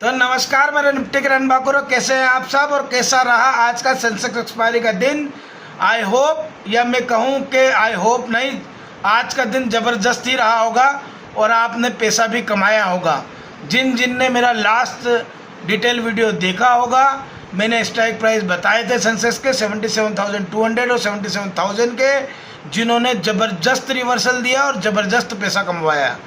तो नमस्कार मेरे निफ्टी के रणबाकुरो, कैसे हैं आप सब और कैसा रहा आज का सेंसेक्स एक्सपायरी का दिन। आई होप, या मैं कहूं कि आई होप नहीं, आज का दिन ज़बरदस्त ही रहा होगा और आपने पैसा भी कमाया होगा। जिन जिन ने मेरा लास्ट डिटेल वीडियो देखा होगा, मैंने स्ट्राइक प्राइस बताए थे सेंसेक्स के 77,200 और 77,000 के, जिन्होंने ज़बरदस्त रिवर्सल दिया और ज़बरदस्त पैसा कमवाया।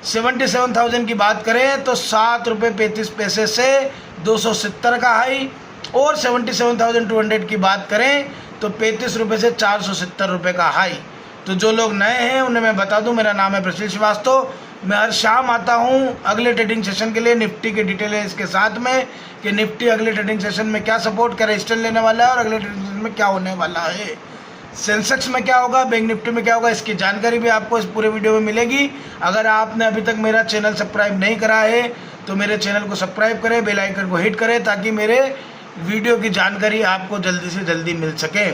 77,000 की बात करें तो ₹7.35 से 270 का हाई, और 77,200 की बात करें तो ₹35 से ₹470 का हाई। तो जो लोग नए हैं उन्हें मैं बता दूं, मेरा नाम है प्रशील श्रीवास्तव। मैं हर शाम आता हूं अगले ट्रेडिंग सेशन के लिए। निफ्टी की डिटेल है इसके साथ में कि निफ्टी अगले ट्रेडिंग सेशन में क्या सपोर्ट का रेजिस्टेंस लेने वाला है और अगले ट्रेडिंग सेशन में क्या होने वाला है, सेंसेक्स में क्या होगा, बैंक निफ्टी में क्या होगा, इसकी जानकारी भी आपको इस पूरे वीडियो में मिलेगी। अगर आपने अभी तक मेरा चैनल सब्सक्राइब नहीं करा है तो मेरे चैनल को सब्सक्राइब करें, बेल आइकन को हिट करें ताकि मेरे वीडियो की जानकारी आपको जल्दी से जल्दी मिल सके।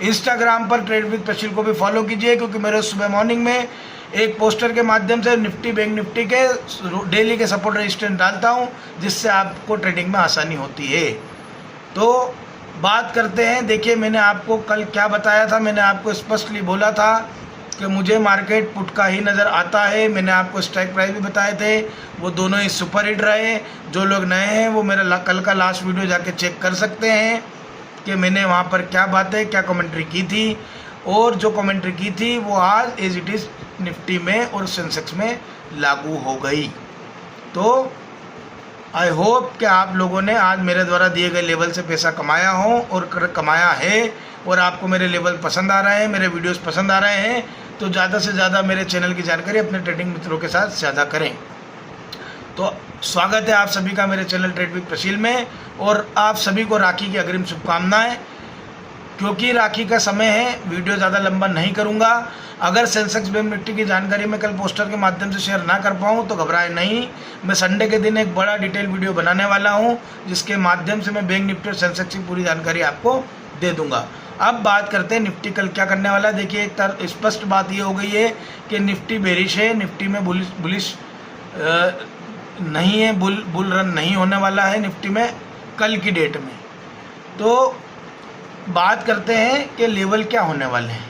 इंस्टाग्राम पर ट्रेड विद प्रशील को भी फॉलो कीजिए, क्योंकि मेरे सुबह मॉर्निंग में एक पोस्टर के माध्यम से निफ्टी बैंक निफ्टी के डेली के सपोर्ट रेजिस्टेंस डालता हूँ, जिससे आपको ट्रेडिंग में आसानी होती है। तो बात करते हैं। देखिए, मैंने आपको कल क्या बताया था। मैंने आपको स्पष्टली बोला था कि मुझे मार्केट पुट का ही नज़र आता है। मैंने आपको स्ट्राइक प्राइस भी बताए थे, वो दोनों ही सुपर हिट रहे। जो लोग नए हैं वो मेरा कल का लास्ट वीडियो जाके चेक कर सकते हैं कि मैंने वहाँ पर क्या बातें, क्या कमेंट्री की थी, और जो कमेंट्री की थी वो आज एज इट इज़ निफ्टी में और सेंसेक्स में लागू हो गई। तो आई होप कि आप लोगों ने आज मेरे द्वारा दिए गए लेवल से पैसा कमाया हो और कमाया है, और आपको मेरे लेवल पसंद आ रहे हैं, मेरे वीडियोस पसंद आ रहे हैं। तो ज़्यादा से ज़्यादा मेरे चैनल की जानकारी अपने ट्रेडिंग मित्रों के साथ साझा करें। तो स्वागत है आप सभी का मेरे चैनल ट्रेड विद प्रशील में, और आप सभी को राखी की अग्रिम शुभकामनाएं। क्योंकि राखी का समय है, वीडियो ज़्यादा लंबा नहीं करूँगा। अगर सेंसेक्स बैंक निफ्टी की जानकारी मैं कल पोस्टर के माध्यम से शेयर ना कर पाऊँ तो घबराए नहीं। मैं संडे के दिन एक बड़ा डिटेल वीडियो बनाने वाला हूँ, जिसके माध्यम से मैं बैंक निफ्टी और सेंसेक्स की पूरी जानकारी आपको दे दूँगा। अब बात करते हैं निफ्टी कल क्या करने वाला है। देखिए, एक स्पष्ट बात ये हो गई है कि निफ्टी बेरिश है, निफ्टी में बुलिश नहीं है, बुल रन नहीं होने वाला है निफ्टी में कल की डेट में। तो बात करते हैं कि लेवल क्या होने वाले हैं।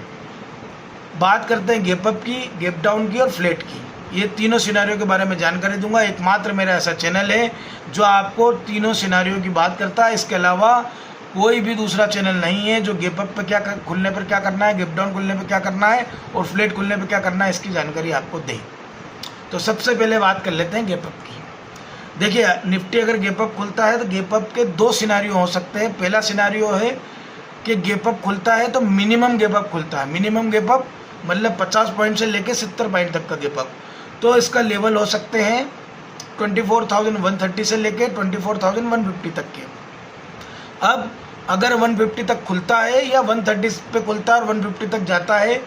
बात करते हैं गैप अप की, गैप डाउन की और फ्लैट की। ये तीनों सिनारियों के बारे में जानकारी दूंगा। एकमात्र मेरा ऐसा चैनल है जो आपको तीनों सिनारियों की बात करता है। इसके अलावा कोई भी दूसरा चैनल नहीं है जो गैप अप पे क्या खुलने पर क्या करना है, गैप डाउन खुलने पर क्या करना है और फ्लैट खुलने पर क्या करना है, इसकी जानकारी आपको दे। तो सबसे पहले बात कर लेते हैं गैप अप की। देखिए, निफ्टी अगर गैप अप खुलता है तो गैप अप के दो सिनारियो हो सकते हैं। पहला सिनारियो है कि गैप अप खुलता है तो मिनिमम गैप अप खुलता है। मिनिमम गैप अप मतलब 50 पॉइंट से लेके 70 पॉइंट तक का गैप अप। तो इसका लेवल हो सकते हैं 24,130 से लेके 24,150 तक के। अब अगर 150 तक खुलता है या 130 पे खुलता है और 150 तक जाता है,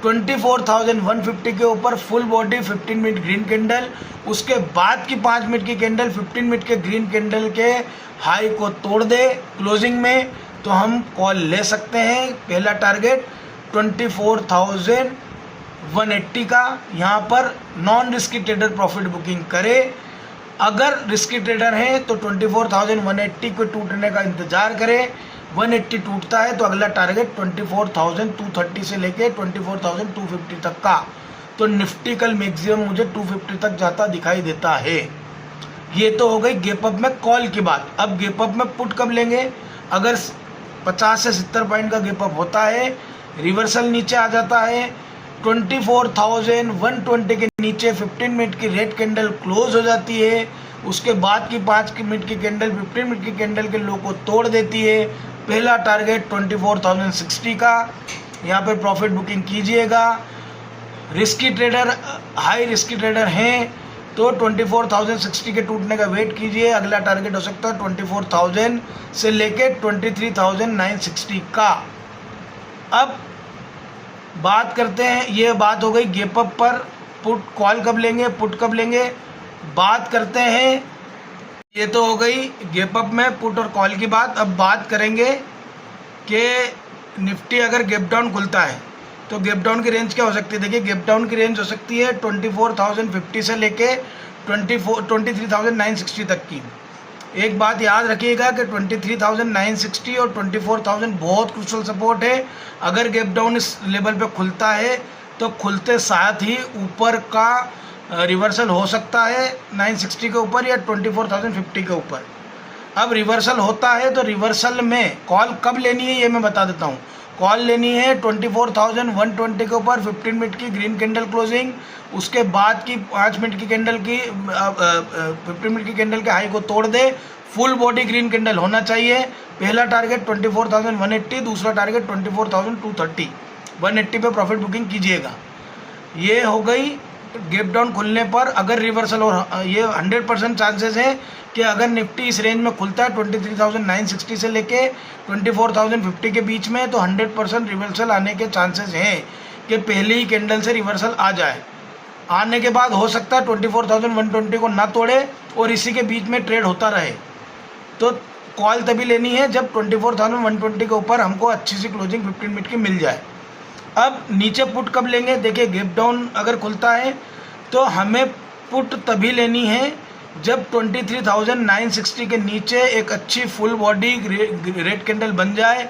24,150 के ऊपर full body 15 minute green candle, उसके बाद की 5 मिनट की कैंडल 15 मिनट के ग्रीन कैंडल के हाई को तोड़ दे क्लोजिंग में, तो हम कॉल ले सकते हैं। पहला टारगेट 24,180 का। यहाँ पर non risky trader profit booking करे। अगर रिस्की ट्रेडर हैं तो 24,180 को टूटने का इंतजार करें। 180 टूटता है तो अगला टारगेट 24,230 से लेके 24,250 तक का। तो निफ्टी कल मैक्सिमम मुझे 250 तक जाता दिखाई देता है। ये तो हो गई गैप अप में कॉल की बात। अब गैप अप में पुट कब लेंगे? अगर 50 से 70 पॉइंट का गैप अप होता है, रिवर्सल नीचे आ जाता है, 24,120 के नीचे 15 मिनट की रेड कैंडल क्लोज हो जाती है, उसके बाद की 5 मिनट की कैंडल 15 मिनट की कैंडल के लो को तोड़ देती है। पहला टारगेट 24,060 का, यहाँ पर प्रॉफिट बुकिंग कीजिएगा। Risky trader, high risky trader हैं तो 24,060 के टूटने का वेट कीजिए। अगला टारगेट हो सकता है 24,000 से लेके 23,960 का। अब बात करते हैं, ये बात हो गई गैप अप पर पुट कॉल कब लेंगे, पुट कब लेंगे। बात करते हैं, ये तो हो गई गैप अप में पुट और कॉल की बात। अब बात करेंगे कि निफ्टी अगर गैप डाउन खुलता है तो गैप डाउन की रेंज क्या हो सकती है। देखिए, गैप डाउन की रेंज हो सकती है 24,050 से लेके 23,960 तक की। एक बात याद रखिएगा कि 23,960 और 24,000 बहुत क्रूशल सपोर्ट है। अगर गैप डाउन इस लेवल पे खुलता है तो खुलते साथ ही ऊपर का रिवर्सल हो सकता है 960 के ऊपर या 24,050 के ऊपर। अब रिवर्सल होता है तो रिवर्सल में कॉल कब लेनी है ये मैं बता देता हूँ। कॉल लेनी है 24,120 के ऊपर 15 मिनट की ग्रीन कैंडल क्लोजिंग, उसके बाद की 5 मिनट की कैंडल की 15 मिनट की कैंडल के हाई को तोड़ दे, फुल बॉडी ग्रीन कैंडल होना चाहिए। पहला टारगेट 24,180, दूसरा टारगेट 24,230, 180 पे प्रॉफिट बुकिंग कीजिएगा। ये हो गई गैप डाउन खुलने पर अगर रिवर्सल, और ये 100% चांसेस है कि अगर निफ्टी इस रेंज में खुलता है 23,960 से लेके 24,050 के बीच में, तो 100% रिवर्सल आने के चांसेस हैं कि पहले ही कैंडल से रिवर्सल आ जाए। आने के बाद हो सकता है 24,120 को ना तोड़े और इसी के बीच में ट्रेड होता रहे। तो कॉल तभी लेनी है जब 24,120 के ऊपर हमको अच्छी सी क्लोजिंग 15 मिनट की मिल जाए। अब नीचे पुट कब लेंगे? देखिए, गैप डाउन अगर खुलता है तो हमें पुट तभी लेनी है जब 23,960 के नीचे एक अच्छी फुल बॉडी रेड कैंडल बन जाए,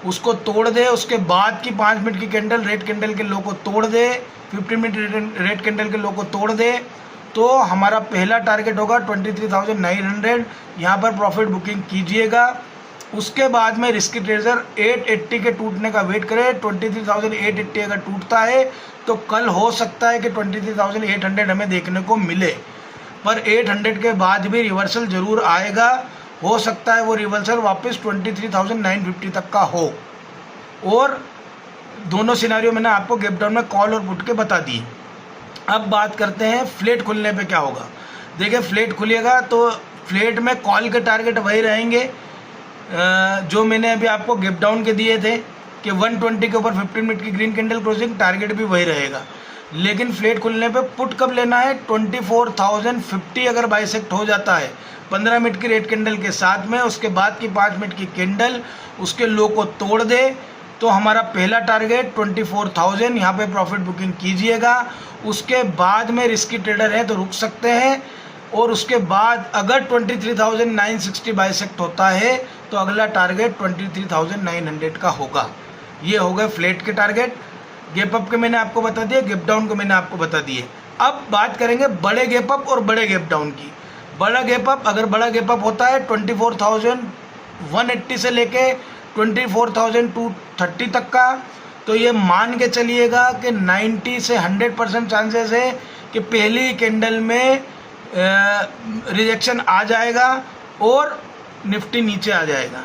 उसको तोड़ दे, उसके बाद की 5 मिनट की कैंडल रेड कैंडल के लो को तोड़ दे, 15 मिनट रेड कैंडल के लो को तोड़ दे, तो हमारा पहला टारगेट होगा 23,900। यहाँ पर प्रॉफिट बुकिंग कीजिएगा। उसके बाद में रिस्की ट्रेडर 880 के टूटने का वेट करें। 23,880 अगर टूटता है तो कल हो सकता है कि 23,800 हमें देखने को मिले, पर 800 के बाद भी रिवर्सल ज़रूर आएगा। हो सकता है वो रिवर्सल वापस 23,950 तक का हो। और दोनों सिनारियो मैंने आपको गैप डाउन में कॉल और पुट के बता दिए। अब बात करते हैं फ्लैट खुलने पे क्या होगा। देखिए, फ्लैट खुलेगा तो फ्लैट में कॉल के टारगेट वही रहेंगे जो मैंने अभी आपको गैप डाउन के दिए थे कि 120 के ऊपर 15 मिनट की ग्रीन कैंडल क्लोजिंग, टारगेट भी वही रहेगा। लेकिन फ्लैट खुलने पे पुट कब लेना है? 24,050 अगर बाइसेक्ट हो जाता है 15 मिनट की रेड कैंडल के साथ में, उसके बाद की 5 मिनट की कैंडल उसके लो को तोड़ दे, तो हमारा पहला टारगेट 24,000, यहाँ पे प्रॉफिट बुकिंग कीजिएगा। उसके बाद में रिस्की ट्रेडर हैं तो रुक सकते हैं, और उसके बाद अगर 23,960 बाइसेक्ट होता है तो अगला टारगेट 23,900 का होगा। ये हो गए फ्लैट के टारगेट। गैप अप के मैंने आपको बता दिए, गैप डाउन को मैंने आपको बता दिए। अब बात करेंगे बड़े गैप अप और बड़े गैप डाउन की। बड़ा गैप अप, अगर बड़ा गैप अप होता है 24,180 से लेके 24,230 तक का, तो ये मान के चलिएगा कि 90 से 100% चांसेस है कि पहली कैंडल में रिजेक्शन आ जाएगा और निफ्टी नीचे आ जाएगा।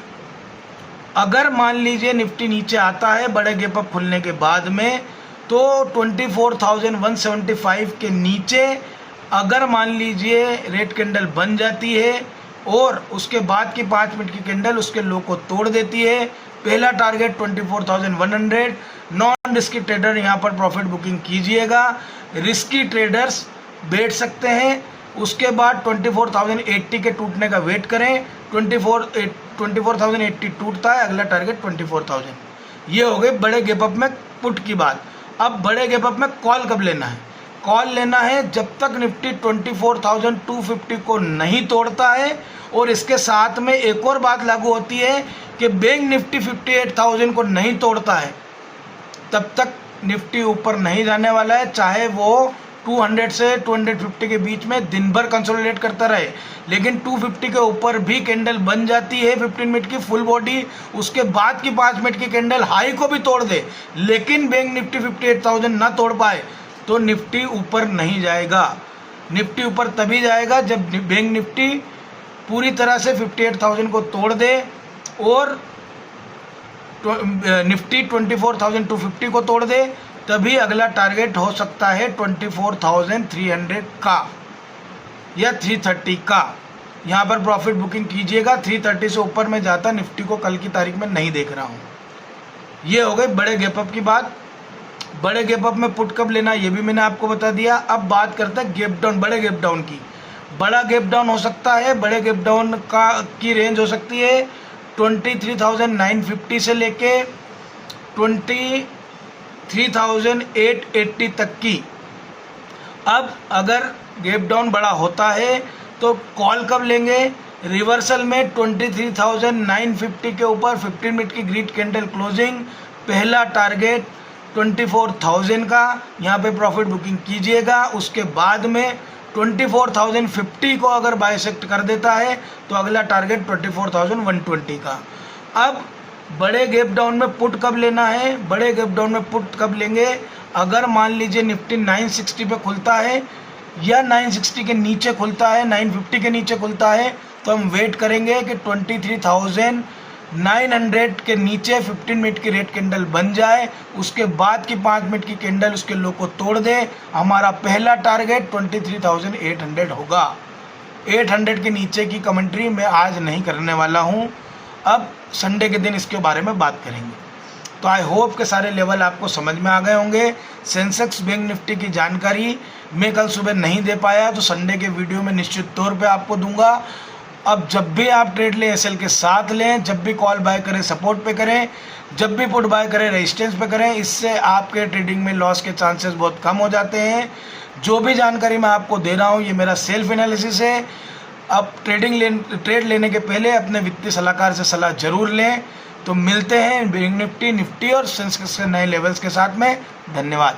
अगर मान लीजिए निफ्टी नीचे आता है बड़े गैप अप खुलने के बाद में, तो 24,175 के नीचे अगर मान लीजिए रेड कैंडल बन जाती है और उसके बाद की 5 मिनट की कैंडल उसके लो को तोड़ देती है, पहला टारगेट 24,100। नॉन रिस्की ट्रेडर यहाँ पर प्रॉफिट बुकिंग कीजिएगा। रिस्की ट्रेडर्स बैठ सकते हैं। उसके बाद 24,080 के टूटने का वेट करें। 24,080 टूटता है, अगला टारगेट 24,000। ये हो गए बड़े गैप अप में पुट की बात। अब बड़े गैप अप में कॉल कब लेना है? कॉल लेना है जब तक निफ्टी 24,250 को नहीं तोड़ता है। और इसके साथ में एक और बात लागू होती है कि बैंक निफ्टी 58,000 को नहीं तोड़ता है तब तक निफ्टी ऊपर नहीं जाने वाला है, चाहे वो 200 से 250 के बीच में दिन भर कंसोलिडेट करता रहे। लेकिन 250 के ऊपर भी कैंडल बन जाती है 15 मिनट की फुल बॉडी, उसके बाद की 5 मिनट की कैंडल हाई को भी तोड़ दे, लेकिन बैंक निफ्टी 58,000 ना तोड़ पाए तो निफ्टी ऊपर नहीं जाएगा। निफ्टी ऊपर तभी जाएगा जब बैंक निफ्टी पूरी तरह से 58,000 को तोड़ दे और निफ्टी 24,250 को तोड़ दे, तभी अगला टारगेट हो सकता है 24,300 का या 330 का। यहाँ पर प्रॉफिट बुकिंग कीजिएगा। 330 से ऊपर में जाता निफ्टी को कल की तारीख में नहीं देख रहा हूँ। ये हो गई बड़े गैप अप की बात। बड़े गैप अप में पुट कब लेना ये भी मैंने आपको बता दिया। अब बात करते हैं गैप डाउन, बड़े गैप डाउन की। बड़ा गैप डाउन हो सकता है, बड़े गैप डाउन की रेंज हो सकती है 23,950 से लेके 23,880 तक की। अब अगर गैप डाउन बड़ा होता है तो कॉल कब लेंगे? रिवर्सल में 23,950 के ऊपर 15 मिनट की ग्रीड कैंडल क्लोजिंग, पहला टारगेट 24,000 का, यहाँ पे प्रॉफिट बुकिंग कीजिएगा। उसके बाद में 24,050 को अगर बाइसेक्ट कर देता है तो अगला टारगेट 24,120 का। अब बड़े गैप डाउन में पुट कब लेना है? बड़े गैप डाउन में पुट कब लेंगे? अगर मान लीजिए निफ्टी 960 पे खुलता है या 960 के नीचे खुलता है, 950 के नीचे खुलता है, तो हम वेट करेंगे कि 23,900 के नीचे 15 मिनट की रेड कैंडल बन जाए, उसके बाद की 5 मिनट की कैंडल उसके लो को तोड़ दे। हमारा पहला टारगेट 23,800 होगा। 800 के नीचे की कमेंट्री मैं आज नहीं करने वाला हूँ, अब संडे के दिन इसके बारे में बात करेंगे। तो आई होप के सारे लेवल आपको समझ में आ गए होंगे। सेंसेक्स बैंक निफ्टी की जानकारी मैं कल सुबह नहीं दे पाया तो संडे के वीडियो में निश्चित तौर पे आपको दूंगा। अब जब भी आप ट्रेड लें एसएल के साथ लें, जब भी कॉल बाय करें सपोर्ट पे करें, जब भी पुट बाय करें रेजिस्टेंस पे करें, इससे आपके ट्रेडिंग में लॉस के चांसेस बहुत कम हो जाते हैं। जो भी जानकारी मैं आपको दे रहा हूँ ये मेरा सेल्फ एनालिसिस है। अब ट्रेड लेने के पहले अपने वित्तीय सलाहकार से सलाह जरूर लें। तो मिलते हैं बैंक निफ्टी और सेंसेक्स के नए लेवल्स के साथ में। धन्यवाद।